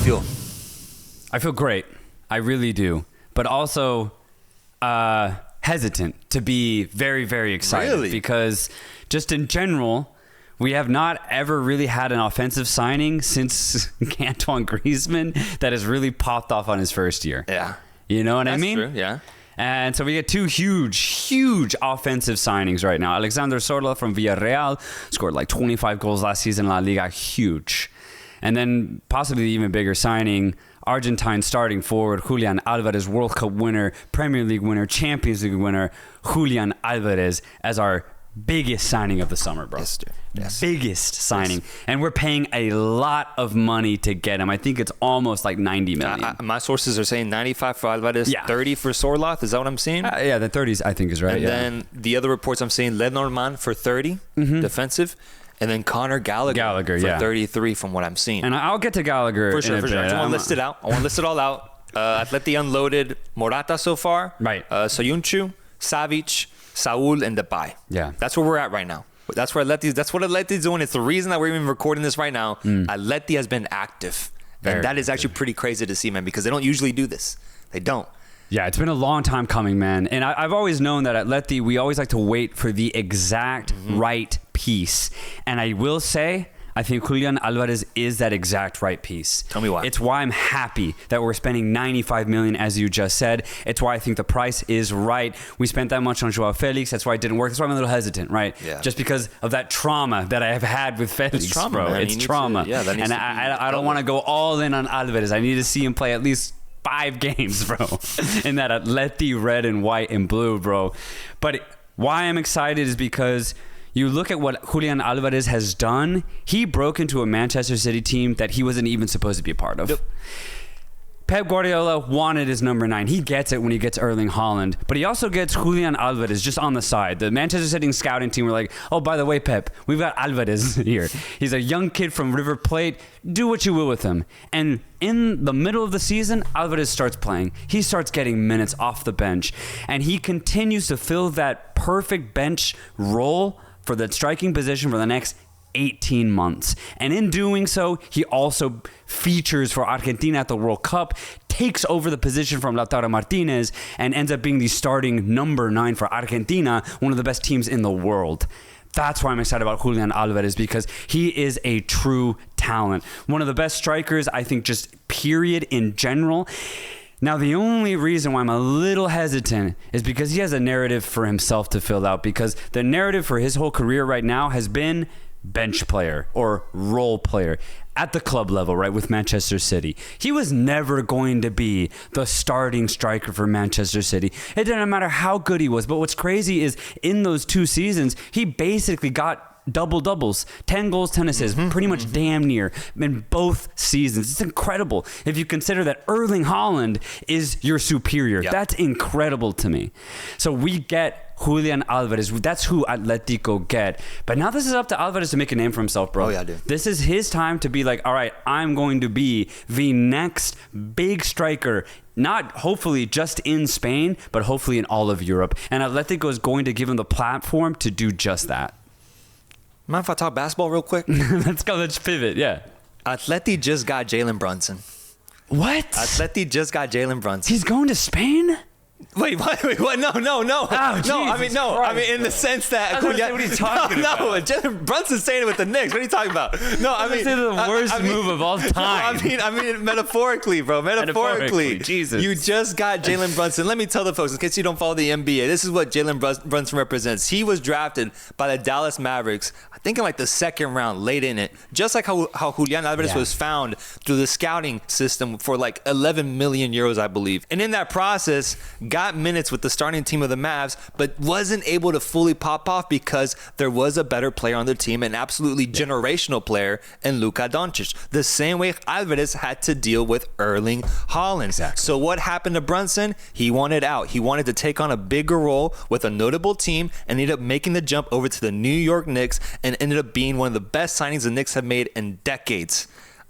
feel? I feel great. I really do. But also hesitant to be very, very excited. Really? Because just in general, we have not ever really had an offensive signing since Antoine Griezmann that has really popped off on his first year. Yeah. You know what I mean? True, yeah. And so we get two huge offensive signings right now. Alexander Sørloth from Villarreal scored like 25 goals last season in La Liga. Huge. And then possibly the even bigger signing, Argentine starting forward, Julian Alvarez, World Cup winner, Premier League winner, Champions League winner, Julian Alvarez as our biggest signing of the summer, bro. Yes, dude. Yes. Biggest signing. Yes. And we're paying a lot of money to get him. I think it's almost like 90 million. My sources are saying 95 for Alvarez, 30 for Sørloth. Is that what I'm seeing? Yeah, the 30s I think is right. And then the other reports I'm seeing, Lenormand for 30, defensive. And then Conor Gallagher for 33 from what I'm seeing. And I'll get to Gallagher for sure. I just want to list it out. I want to list it all out. Atleti unloaded Morata so far. Right. Soyuncu, Savic, Saul, and Depay. Yeah. That's where we're at right now. That's what Atleti's doing. It's the reason that we're even recording this right now. Atleti has been active. And that is actually pretty crazy to see, man, because they don't usually do this. They don't. Yeah, it's been a long time coming, man. And I've always known that at Atleti, we always like to wait for the exact right piece. And I will say, I think Julian Alvarez is that exact right piece. Tell me why. It's why I'm happy that we're spending 95 million, as you just said. It's why I think the price is right. We spent that much on Joao Felix. That's why it didn't work. That's why I'm a little hesitant, right? Yeah. Just because of that trauma that I have had with Felix, it's trauma, bro. Man. It's trauma. And I don't want to go all in on Alvarez. I need to see him play at least 5 games, bro, in that Atleti red and white and blue, bro. But why I'm excited is because you look at what Julian Alvarez has done. He broke into a Manchester City team that he wasn't even supposed to be a part of. Yep. Pep Guardiola wanted his number 9. He gets it when he gets Erling Haaland, but he also gets Julian Alvarez just on the side. The Manchester City scouting team were like, oh, by the way, Pep, we've got Alvarez here. He's a young kid from River Plate. Do what you will with him. And in the middle of the season, Alvarez starts playing. He starts getting minutes off the bench, and he continues to fill that perfect bench role for the striking position for the next 18 months. And in doing so, he also features for Argentina at the World Cup, takes over the position from Lautaro Martinez, and ends up being the starting number 9 for Argentina, one of the best teams in the world. That's why I'm excited about Julian Alvarez, because he is a true talent. One of the best strikers, I think, just period in general. Now, the only reason why I'm a little hesitant is because he has a narrative for himself to fill out, because the narrative for his whole career right now has been bench player or role player at the club level, right, with Manchester City. He was never going to be the starting striker for Manchester City. It didn't matter how good he was. But what's crazy is in those 2 seasons, he basically got doubles, 10 goals, 10 assists, pretty much damn near in both seasons. It's incredible if you consider that Erling Haaland is your superior. Yep. That's incredible to me. So we get Julian Alvarez. That's who Atletico get. But now this is up to Alvarez to make a name for himself, bro. Oh, yeah, dude. This is his time to be like, all right, I'm going to be the next big striker, not hopefully just in Spain, but hopefully in all of Europe. And Atletico is going to give him the platform to do just that. Mind if I talk basketball real quick? Let's go. Let's pivot. Yeah. Atleti just got Jalen Brunson. What? Atleti just got Jalen Brunson. He's going to Spain? Wait, what? No. Oh, I mean, in the sense that what are you talking about? No, Jalen Brunson's saying it with the Knicks. What are you talking about? No, I mean, this is the worst move of all time. No, I mean, metaphorically, bro. Metaphorically. Jesus. You just got Jalen Brunson. Let me tell the folks, in case you don't follow the NBA, this is what Jalen Brunson represents. He was drafted by the Dallas Mavericks, I think in like the 2nd round, late in it. Just like how Julian Alvarez was found through the scouting system for like 11 million euros, I believe. And in that process, got minutes with the starting team of the Mavs, but wasn't able to fully pop off because there was a better player on the team, an absolutely generational player in Luka Doncic. The same way Alvarez had to deal with Erling Haaland. Exactly. So what happened to Brunson? He wanted out. He wanted to take on a bigger role with a notable team and ended up making the jump over to the New York Knicks and ended up being one of the best signings the Knicks have made in decades.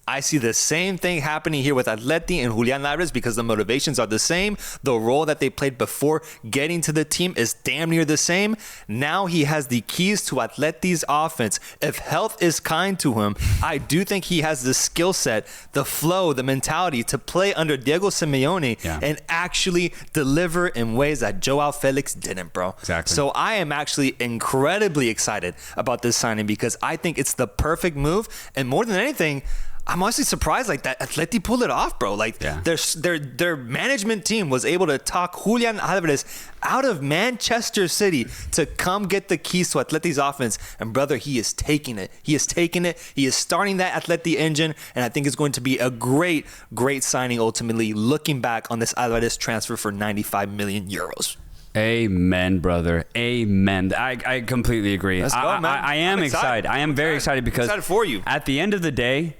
I see the same thing happening here with Atleti and Julian Alvarez because the motivations are the same. The role that they played before getting to the team is damn near the same. Now he has the keys to Atleti's offense. If health is kind to him, I do think he has the skill set, the flow, the mentality to play under Diego Simeone and actually deliver in ways that Joao Felix didn't, bro. Exactly. So I am actually incredibly excited about this signing because I think it's the perfect move. And more than anything, I'm honestly surprised like that Atleti pulled it off, bro. Like their management team was able to talk Julian Alvarez out of Manchester City to come get the keys to Atleti's offense. And brother, he is taking it. He is taking it. He is starting that Atleti engine. And I think it's going to be a great, great signing ultimately looking back on this Alvarez transfer for 95 million euros. Amen, brother. Amen. I completely agree. Let's go, man. I am excited. I am very excited because excited for you. At the end of the day,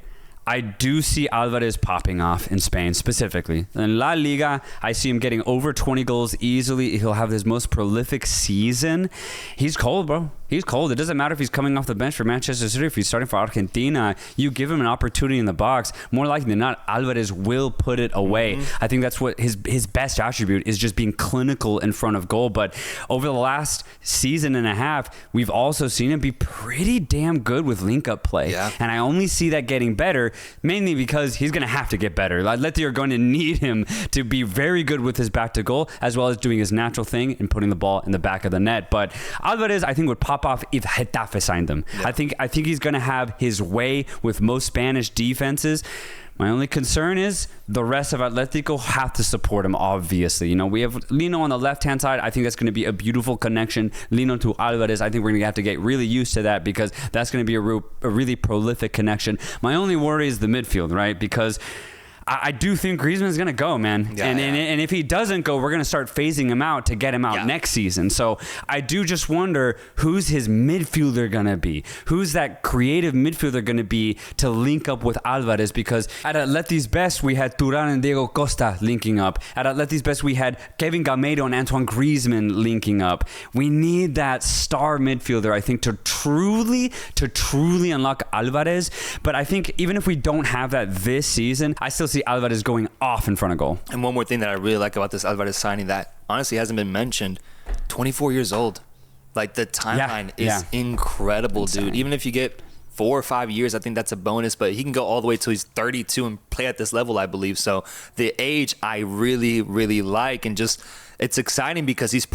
I do see Alvarez popping off in Spain specifically. In La Liga, I see him getting over 20 goals easily. He'll have his most prolific season. He's cold, bro. He's cold. It doesn't matter if he's coming off the bench for Manchester City, if he's starting for Argentina. You give him an opportunity in the box, more likely than not, Alvarez will put it away. I think that's what his best attribute is, just being clinical in front of goal. But over the last season and a half, we've also seen him be pretty damn good with link-up play. Yeah. And I only see that getting better, mainly because he's going to have to get better. Atleti are going to need him to be very good with his back to goal, as well as doing his natural thing and putting the ball in the back of the net. But Alvarez, I think, would pop off if Getafe signed him. Yeah. I think he's going to have his way with most Spanish defenses. My only concern is the rest of Atletico have to support him, obviously. You know, we have Lino on the left-hand side. I think that's going to be a beautiful connection. Lino to Alvarez, I think we're going to have to get really used to that because that's going to be a really prolific connection. My only worry is the midfield, right? Because I do think Griezmann's going to go, man. And if he doesn't go, we're going to start phasing him out to get him out next season. So I do just wonder who's his midfielder going to be? Who's that creative midfielder going to be to link up with Alvarez? Because at Atleti's best, we had Thuram and Diego Costa linking up. At Atleti's best, we had Kevin Gameiro and Antoine Griezmann linking up. We need that star midfielder, I think, to truly unlock Alvarez. But I think even if we don't have that this season, I still see Alvarez going off in front of goal. And one more thing that I really like about this Alvarez signing that honestly hasn't been mentioned, 24 years old. Like the timeline is incredible, dude. Even if you get 4 or 5 years, I think that's a bonus, but he can go all the way till he's 32 and play at this level, I believe. So the age I really, really like, and just it's exciting because he's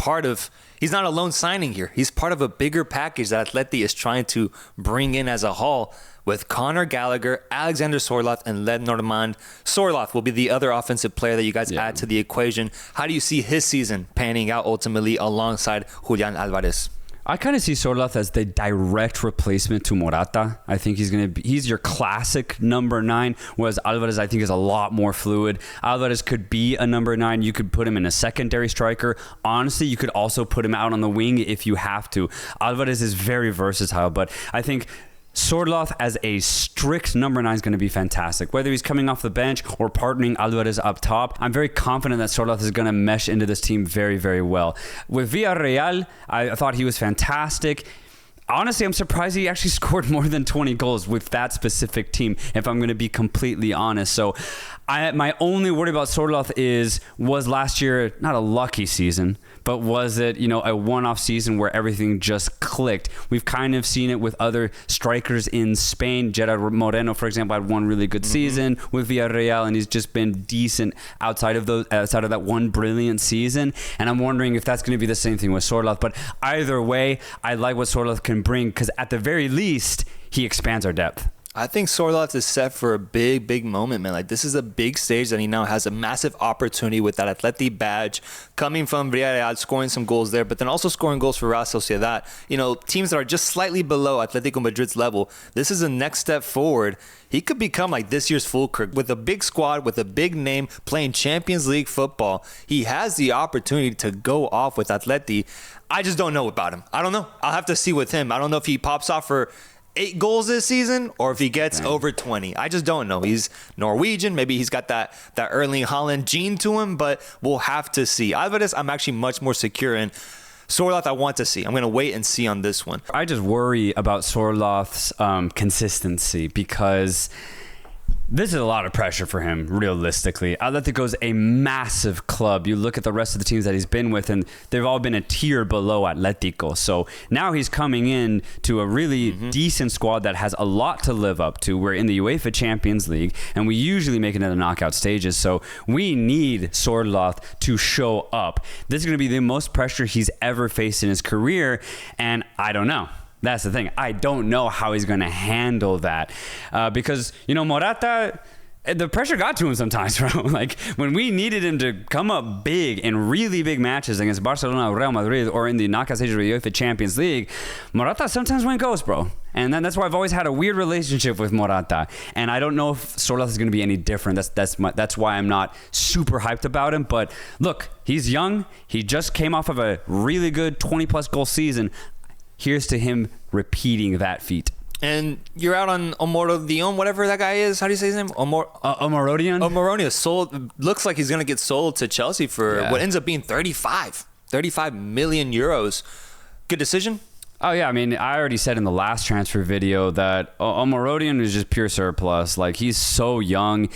not a lone signing here. He's part of a bigger package that Atleti is trying to bring in as a whole. With Conor Gallagher, Alexander Sørloth, and Lenormand. Sørloth will be the other offensive player that you guys add to the equation. How do you see his season panning out ultimately alongside Julian Alvarez? I kind of see Sørloth as the direct replacement to Morata. I think he's your classic number 9, whereas Alvarez I think is a lot more fluid. Alvarez could be a number 9. You could put him in a secondary striker. Honestly, you could also put him out on the wing if you have to. Alvarez is very versatile, but I think Sørloth as a strict number 9 is going to be fantastic. Whether he's coming off the bench or partnering Alvarez up top, I'm very confident that Sørloth is going to mesh into this team very, very well. With Villarreal, I thought he was fantastic. Honestly, I'm surprised he actually scored more than 20 goals with that specific team, if I'm going to be completely honest. So my only worry about Sørloth was last year not a lucky season, but was it, a one-off season where everything just clicked? We've kind of seen it with other strikers in Spain. Gerard Moreno, for example, had one really good season with Villarreal, and he's just been decent outside of that one brilliant season. And I'm wondering if that's going to be the same thing with Sørloth. But either way, I like what Sørloth can bring because at the very least, he expands our depth. I think Sørloth is set for a big, big moment, man. Like, this is a big stage that he now has a massive opportunity with that Atleti badge, coming from Villarreal, scoring some goals there, but then also scoring goals for Real Sociedad. Teams that are just slightly below Atletico Madrid's level. This is a next step forward. He could become like this year's Fulkrug with a big squad, with a big name, playing Champions League football. He has the opportunity to go off with Atleti. I just don't know about him. I don't know. I'll have to see with him. I don't know if he pops off for 8 goals this season or if he gets over 20. I just don't know. He's Norwegian. Maybe he's got that Erling Haaland gene to him, but we'll have to see. Alvarez, I'm actually much more secure in. Sørloth, I want to see. I'm going to wait and see on this one. I just worry about Sørloth's consistency because This is a lot of pressure for him, realistically. Atletico's a massive club. You look at the rest of the teams that he's been with, and they've all been a tier below Atletico. So now he's coming in to a really decent squad that has a lot to live up to. We're in the UEFA Champions League, and we usually make it into the knockout stages. So we need Sørloth to show up. This is going to be the most pressure he's ever faced in his career, and I don't know. That's the thing. I don't know how he's going to handle that because, Morata, the pressure got to him sometimes, bro. Like, when we needed him to come up big in really big matches against Barcelona, Real Madrid, or in the knockout stages of the UEFA Champions League, Morata sometimes went ghost, bro. And then that's why I've always had a weird relationship with Morata. And I don't know if Sørloth is going to be any different. That's why I'm not super hyped about him. But look, he's young. He just came off of a really good 20-plus goal season. Here's to him repeating that feat. And you're out on Omorodion, whatever that guy is. How do you say his name? Omorodion? Omorodion. Sold. Looks like he's going to get sold to Chelsea for what ends up being 35 million euros. Good decision? Oh, yeah. I mean, I already said in the last transfer video that Omorodion is just pure surplus. Like, he's so young.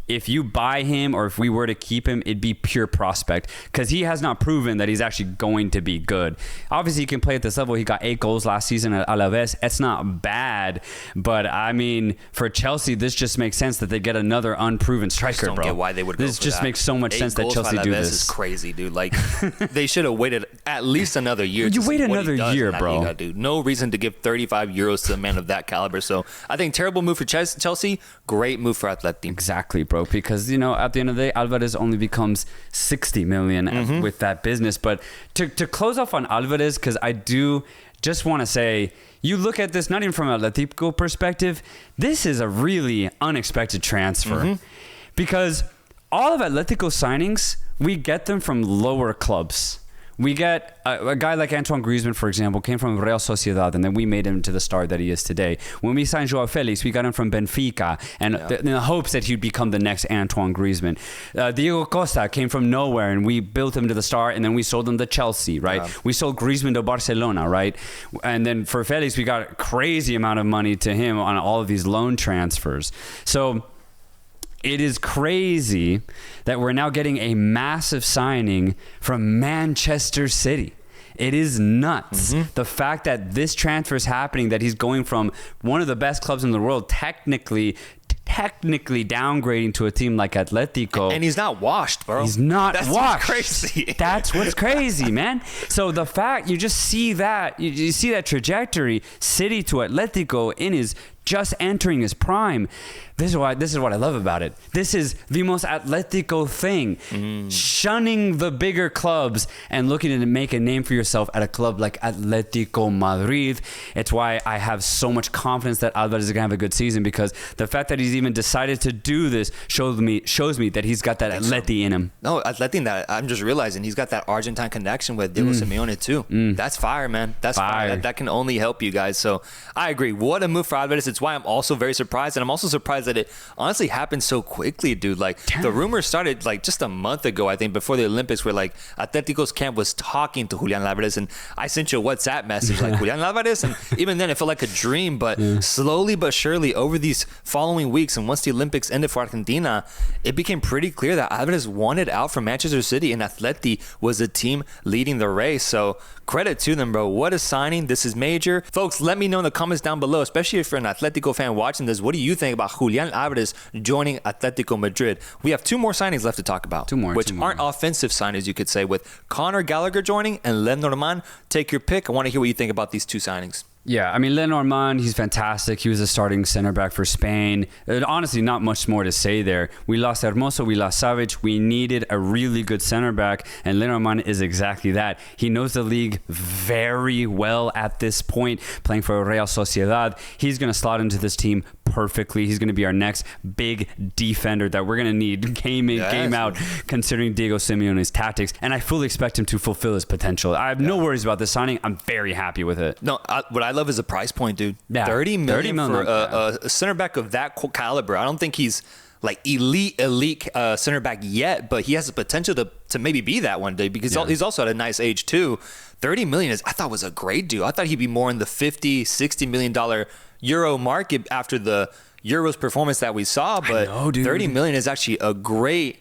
If you buy him or if we were to keep him, it'd be pure prospect because he has not proven that he's actually going to be good. Obviously, he can play at this level. He got 8 goals last season at Alaves. It's not bad, but I mean, for Chelsea, this just makes sense that they get another unproven striker, I don't get why they would go This for just that. makes so much sense that Chelsea do this. This is crazy, dude. Like, they should have waited at least another year. You wait another year, bro. Liga, dude. No reason to give 35 euros to a man of that caliber. So I think terrible move for Chelsea. Great move for Atleti. Exactly, bro. Because, at the end of the day, Alvarez only becomes 60 million with that business. But to close off on Alvarez, because I do just want to say, you look at this not even from a Atletico perspective, this is a really unexpected transfer. Because all of Atletico's signings, we get them from lower clubs. We get a guy like Antoine Griezmann, for example, came from Real Sociedad, and then we made him to the star that he is today. When we signed Joao Felix, we got him from Benfica, and in the hopes that he'd become the next Antoine Griezmann. Diego Costa came from nowhere, and we built him to the star, and then we sold him to Chelsea, right? Yeah. We sold Griezmann to Barcelona, right? And then for Felix, we got a crazy amount of money to him on all of these loan transfers. So it is crazy that we're now getting a massive signing from Manchester City. It is nuts. The fact that this transfer is happening, that he's going from one of the best clubs in the world, technically downgrading to a team like Atletico. And he's not washed, bro. He's not washed. Crazy. That's what's crazy, man. So the fact, you just see that, you see that trajectory, City to Atletico in his just entering his prime. This is what I love about it. This is the most Atletico thing. Shunning the bigger clubs and looking to make a name for yourself at a club like Atletico Madrid. It's why I have so much confidence that Alvarez is going to have a good season, because the fact that he's even decided to do this shows me that he's got that Atleti in him. No, Atleti, that I'm just realizing he's got that Argentine connection with Diego Simeone too. That's fire, man. That's fire. That can only help you guys. So I agree. What a move for Alvarez. It's why I'm also very surprised, and I'm also surprised that it honestly happened so quickly, dude. Like, the rumors started like just a month ago, I think, before the Olympics, where like Atletico's camp was talking to Julian Alvarez, and I sent you a WhatsApp message like, Julian Alvarez, and even then it felt like a dream. But slowly but surely over these following weeks, and once the Olympics ended for Argentina, it became pretty clear that Alvarez wanted out from Manchester City, and Atleti was the team leading the race. So credit to them, bro. What a signing. This is major. Folks, let me know in the comments down below, especially if you're an Atletico fan watching this, what do you think about Julian Alvarez joining Atletico Madrid? We have 2 more signings left to talk about, which aren't offensive signings, you could say, with Conor Gallagher joining and Lenormand. Take your pick. I want to hear what you think about these 2 signings. Yeah, I mean, Lenormand, he's fantastic. He was a starting center back for Spain. Honestly, not much more to say there. We lost Hermoso, we lost Savic. We needed a really good center back, and Lenormand is exactly that. He knows the league very well at this point, playing for Real Sociedad. He's going to slot into this team perfectly. He's going to be our next big defender that we're going to need game in, game out, considering Diego Simeone's tactics. And I fully expect him to fulfill his potential. I have no worries about this signing. I'm very happy with it. No, what I love is the price point, dude. Yeah, 30 million for a center back of that caliber. I don't think he's like elite center back yet, but he has the potential to maybe be that one day, because he's also at a nice age too. 30 million I thought was a great deal. I thought he'd be more in the 50, $60 million euro market after the Euros performance that we saw, but 30 million is actually a great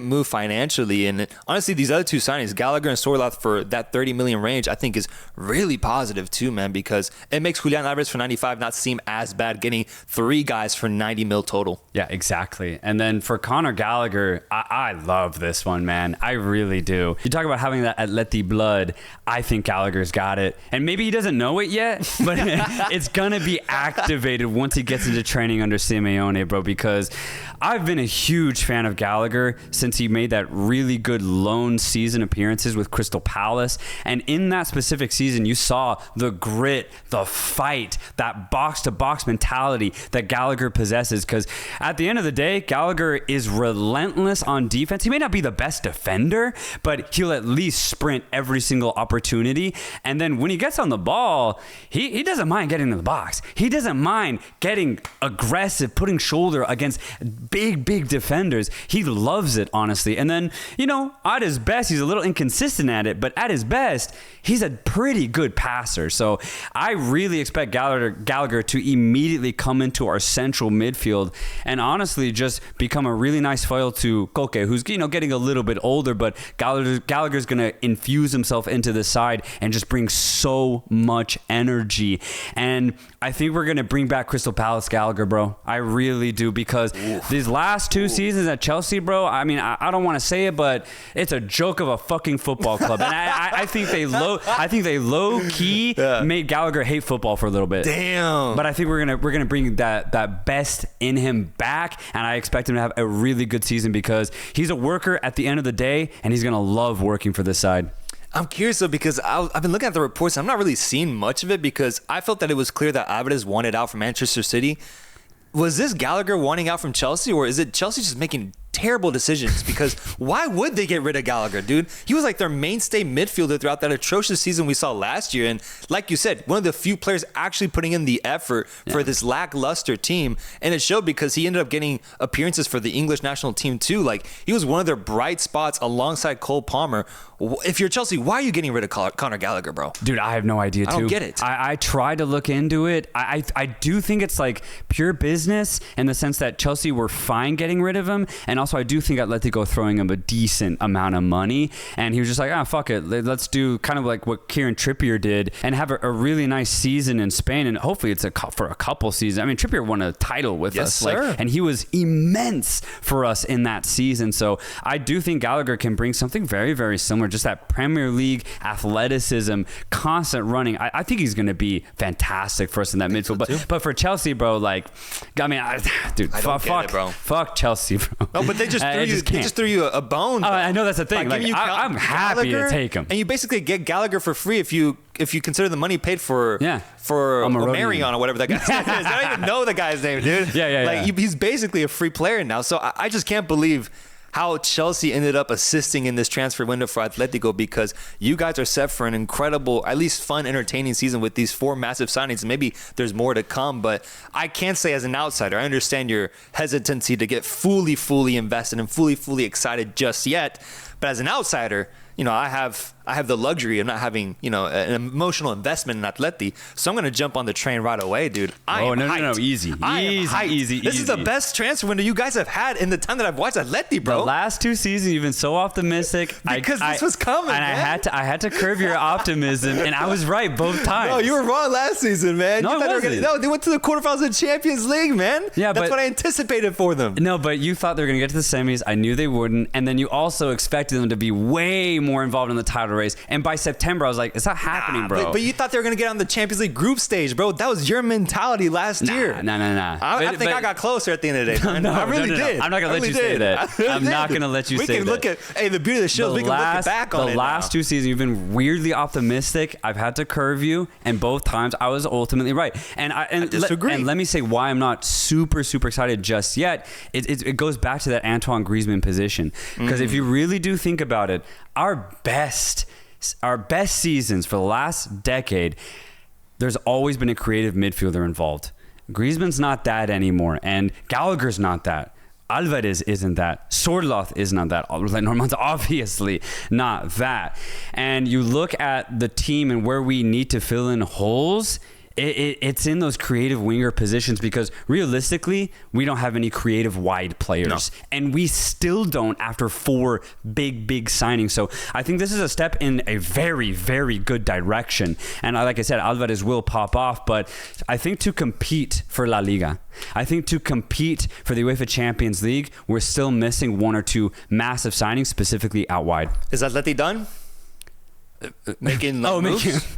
move financially. And honestly, these other two signings, Gallagher and Sørloth, for that 30 million range, I think is really positive too, man, because it makes Julian Alvarez for 95 not seem as bad, getting 3 guys for 90 mil total. Yeah, exactly. And then for Conor Gallagher, I love this one, man. I really do. You talk about having that Atleti blood. I think Gallagher's got it. And maybe he doesn't know it yet, but it's going to be activated once he gets into training under Simeone, bro, because I've been a huge fan of Gallagher since he made that really good loan season appearances with Crystal Palace. And in that specific season, you saw the grit, the fight, that box-to-box mentality that Gallagher possesses. Because at the end of the day, Gallagher is relentless on defense. He may not be the best defender, but he'll at least sprint every single opportunity. And then when he gets on the ball, he doesn't mind getting in the box. He doesn't mind getting aggressive, putting shoulder against big defenders. He loves it, honestly. And then, at his best, he's a little inconsistent at it, but at his best, he's a pretty good passer. So I really expect Gallagher to immediately come into our central midfield and honestly just become a really nice foil to Koke, who's, getting a little bit older, but Gallagher's going to infuse himself into the side and just bring so much energy. And I think we're going to bring back Crystal Palace Gallagher, bro. I really do, because these last 2 seasons at Chelsea, bro, I mean, I don't want to say it, but it's a joke of a fucking football club. And I think they low key made Gallagher hate football for a little bit. Damn. But I think we're gonna bring that best in him back, and I expect him to have a really good season because he's a worker at the end of the day, and he's gonna love working for this side. I'm curious though, because I've been looking at the reports. I'm not really seeing much of it because I felt that it was clear that Alvarez wanted out from Manchester City. Was this Gallagher wanting out from Chelsea, or is it Chelsea just making terrible decisions? Because why would they get rid of Gallagher, dude? He was like their mainstay midfielder throughout that atrocious season we saw last year. And like you said, one of the few players actually putting in the effort for this lackluster team. And it showed because he ended up getting appearances for the English national team too. Like, he was one of their bright spots alongside Cole Palmer. If you're Chelsea, why are you getting rid of Conor Gallagher, bro? Dude, I have no idea, too. I don't get it. I tried to look into it. I do think it's like pure business in the sense that Chelsea were fine getting rid of him. And also, I do think Atletico throwing him a decent amount of money. And he was just like, fuck it. Let's do kind of like what Kieran Trippier did and have a really nice season in Spain. And hopefully it's for a couple seasons. I mean, Trippier won a title with us. Sir. And he was immense for us in that season. So I do think Gallagher can bring something very, very similar. Just that Premier League athleticism, constant running. I think he's going to be fantastic for us in that midfield. So but for Chelsea, bro, like, I mean, dude, fuck Chelsea, bro. Oh, but they just threw you a bone. Oh, I know that's the thing. Like, I'm happy Gallagher, to take him. And you basically get Gallagher for free if you consider the money paid for Marion or whatever that guy's name is. I don't even know the guy's name, dude. Yeah. He's basically a free player now. So I just can't believe how Chelsea ended up assisting in this transfer window for Atletico, because you guys are set for an incredible, at least fun, entertaining season with these 4 massive signings. And maybe there's more to come, but I can't say as an outsider, I understand your hesitancy to get fully invested and fully excited just yet. But as an outsider, I have the luxury of not having, an emotional investment in Atleti. So I'm going to jump on the train right away, dude. No. Easy. This is the best transfer window you guys have had in the time that I've watched Atleti, bro. The last 2 seasons, you've been so optimistic. Because this was coming, and man. I had to curb your optimism, and I was right both times. No, you were wrong last season, man. No, they went to the quarterfinals of the Champions League, man. Yeah, that's what I anticipated for them. No, but you thought they were going to get to the semis. I knew they wouldn't. And then you also expected them to be way more involved in the title race. And by September, I was like, it's not happening, bro. But you thought they were going to get on the Champions League group stage, bro. That was your mentality last year. No. I think I got closer at the end of the day, man. I really did. I'm not going to let you say that. I'm not going to let you say that. We can look at, the beauty of the show is we can look back on it. The last 2 seasons, you've been weirdly optimistic. I've had to curve you, and both times I was ultimately right. I disagree. And let me say why I'm not super excited just yet. It goes back to that Antoine Griezmann position. Because if you really do think about it, our best seasons for the last decade, there's always been a creative midfielder involved. Griezmann's not that anymore, and Gallagher's not that. Alvarez isn't that. Sørloth is not that. Normand's obviously not that. And you look at the team and where we need to fill in holes, It's in those creative winger positions because realistically, we don't have any creative wide players. No. And we still don't after 4 big signings. So I think this is a step in a very, very good direction. And like I said, Alvarez will pop off. But I think to compete for La Liga, I think to compete for the UEFA Champions League, we're still missing 1 or 2 massive signings, specifically out wide. Is Atleti done? Making moves?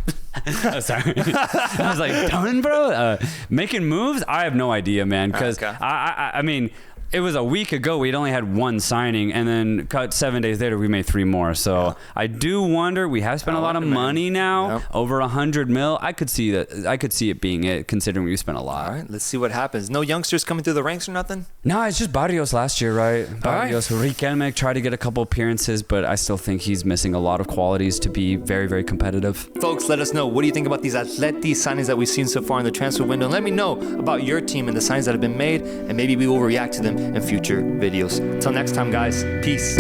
Oh, sorry. I was like, done, bro? Making moves? I have no idea, man. Because, okay. I mean, it was a week ago. We'd only had 1 signing. And then cut 7 days later, we made 3 more. So I do wonder. We have spent a lot of money now. Yep. Over 100 mil. I could see that. I could see it being it, considering we spent a lot. All right, let's see what happens. No youngsters coming through the ranks or nothing? No, it's just Barrios last year, right? Barrios. Riquelme tried to get a couple appearances, but I still think he's missing a lot of qualities to be very, very competitive. Folks, let us know. What do you think about these Atleti signings that we've seen so far in the transfer window? And let me know about your team and the signings that have been made, and maybe we will react to them in future videos. Until next time, guys. Peace.